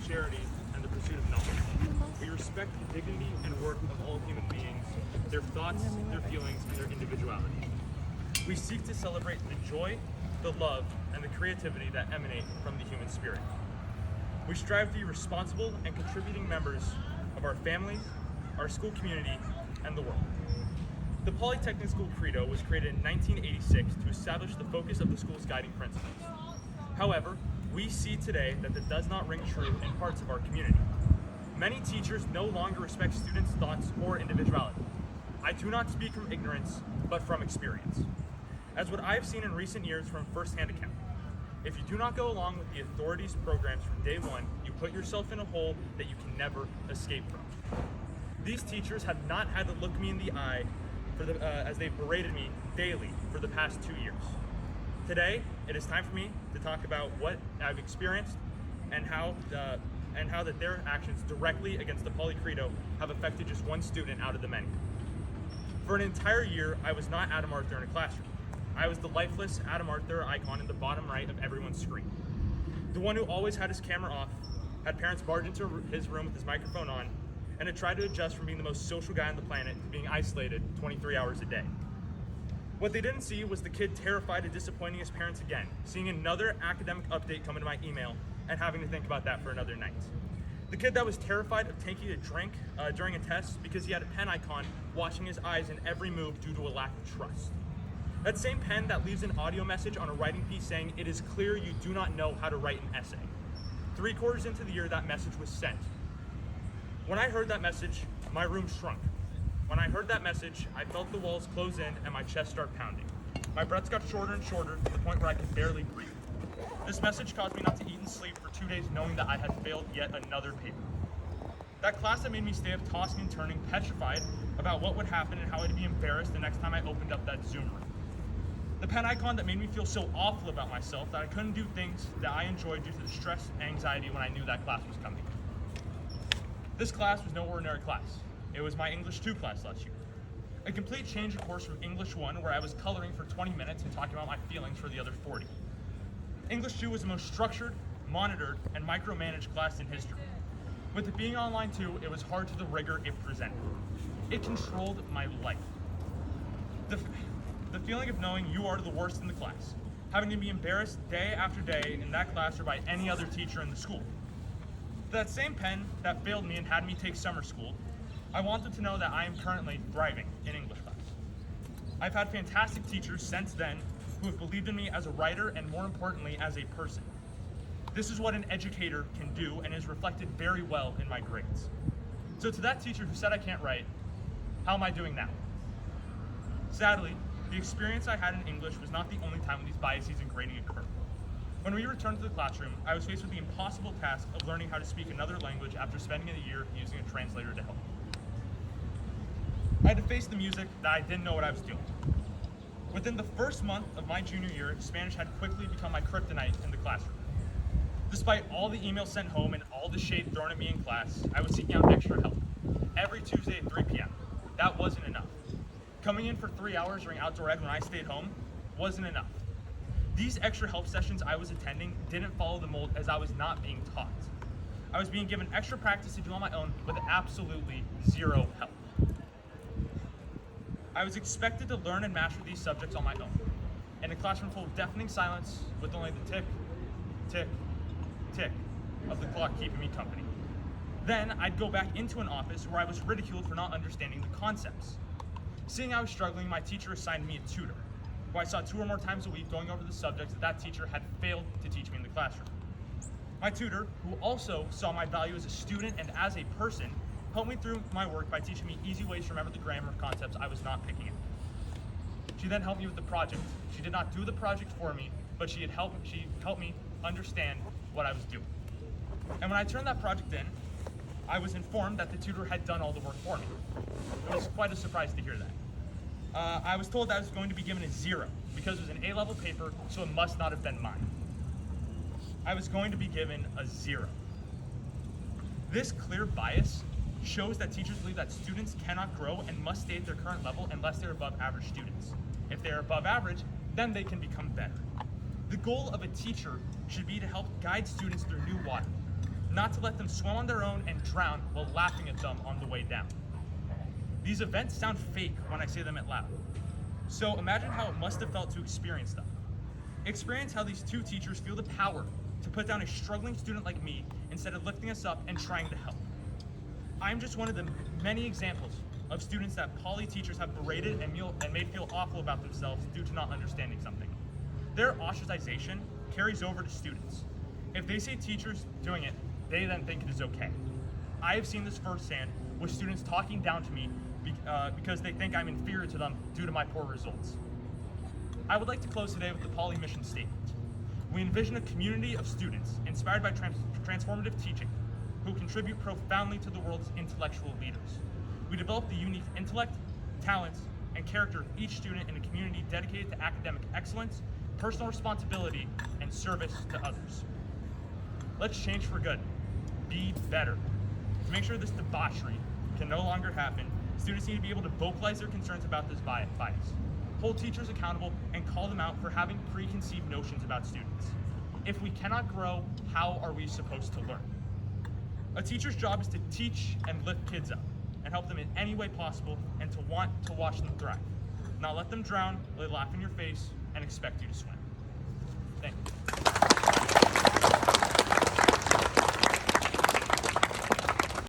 charity, and the pursuit of knowledge. We respect the dignity and worth of all human beings, their thoughts, their feelings, and their individuality. We seek to celebrate the joy, the love, and the creativity that emanate from the human spirit. We strive to be responsible and contributing members of our families, our school community, and the world. The Polytechnic School Credo was created in 1986 to establish the focus of the school's guiding principles. However, we see today that does not ring true in parts of our community. Many teachers no longer respect students' thoughts or individuality. I do not speak from ignorance, but from experience. As what I've seen in recent years from first-hand account. If you do not go along with the authorities' programs from day one, you put yourself in a hole that you can never escape from. These teachers have not had to look me in the eye as they've berated me daily for the past 2 years. Today, it is time for me to talk about what I've experienced and how that their actions directly against the Poly Credo have affected just one student out of the many. For an entire year, I was not Adam Arthur in a classroom. I was the lifeless Adam Arthur icon in the bottom right of everyone's screen. The one who always had his camera off, had parents barge into his room with his microphone on, and had tried to adjust from being the most social guy on the planet to being isolated 23 hours a day. What they didn't see was the kid terrified of disappointing his parents again, seeing another academic update come into my email and having to think about that for another night. The kid that was terrified of taking a drink during a test because he had a pen icon watching his eyes in every move due to a lack of trust. That same pen that leaves an audio message on a writing piece saying, "It is clear you do not know how to write an essay." 3/4 into the year, that message was sent. When I heard that message, my room shrunk. When I heard that message, I felt the walls close in and my chest start pounding. My breaths got shorter and shorter to the point where I could barely breathe. This message caused me not to eat and sleep for 2 days knowing that I had failed yet another paper. That class that made me stay up tossing and turning, petrified about what would happen and how I'd be embarrassed the next time I opened up that Zoom room. The pen icon that made me feel so awful about myself that I couldn't do things that I enjoyed due to the stress and anxiety when I knew that class was coming. This class was no ordinary class. It was my English 2 class last year. A complete change of course from English 1, where I was coloring for 20 minutes and talking about my feelings for the other 40. English 2 was the most structured, monitored, and micromanaged class in history. With it being online too, it was hard to the rigor it presented. It controlled my life. The feeling of knowing you are the worst in the class, having to be embarrassed day after day in that class or by any other teacher in the school. That same pen that failed me and had me take summer school, I wanted to know that I am currently thriving in English class. I've had fantastic teachers since then who have believed in me as a writer and more importantly as a person. This is what an educator can do and is reflected very well in my grades. So to that teacher who said I can't write, how am I doing now? Sadly, the experience I had in English was not the only time when these biases in grading occurred. When we returned to the classroom, I was faced with the impossible task of learning how to speak another language after spending a year using a translator to help. I had to face the music that I didn't know what I was doing. Within the first month of my junior year, Spanish had quickly become my kryptonite in the classroom. Despite all the emails sent home and all the shade thrown at me in class, I was seeking out extra help. Every Tuesday at 3 p.m. That wasn't enough. Coming in for 3 hours during outdoor ed when I stayed home wasn't enough. These extra help sessions I was attending didn't follow the mold as I was not being taught. I was being given extra practice to do on my own with absolutely zero help. I was expected to learn and master these subjects on my own, in a classroom full of deafening silence with only the tick, tick, tick of the clock keeping me company. Then I'd go back into an office where I was ridiculed for not understanding the concepts. Seeing I was struggling, my teacher assigned me a tutor, who I saw 2 or more times a week going over the subjects that teacher had failed to teach me in the classroom. My tutor, who also saw my value as a student and as a person, helped me through my work by teaching me easy ways to remember the grammar of concepts I was not picking up. She then helped me with the project. She did not do the project for me, but she helped me understand what I was doing. And when I turned that project in, I was informed that the tutor had done all the work for me. It was quite a surprise to hear that. I was told that I was going to be given a 0 because it was an A-level paper, so it must not have been mine. I was going to be given a 0. This clear bias shows that teachers believe that students cannot grow and must stay at their current level unless they're above average students. If they're above average, then they can become better. The goal of a teacher should be to help guide students through new water. not to let them swim on their own and drown while laughing at them on the way down. These events sound fake when I say them out loud. So imagine how it must have felt to experience them. Experience how these two teachers feel the power to put down a struggling student like me instead of lifting us up and trying to help. I'm just one of the many examples of students that poly teachers have berated and made feel awful about themselves due to not understanding something. Their ostracization carries over to students. If they see teachers doing it, they then think it is okay. I have seen this firsthand with students talking down to me because they think I'm inferior to them due to my poor results. I would like to close today with the Poly mission statement. We envision a community of students inspired by transformative teaching who contribute profoundly to the world's intellectual leaders. We develop the unique intellect, talents, and character of each student in a community dedicated to academic excellence, personal responsibility, and service to others. Let's change for good. Be better. To make sure this debauchery can no longer happen, students need to be able to vocalize their concerns about this bias, hold teachers accountable, and call them out for having preconceived notions about students. If we cannot grow, how are we supposed to learn? A teacher's job is to teach and lift kids up and help them in any way possible and to want to watch them thrive, not let them drown, they laugh in your face, and expect you to swim. Thank you.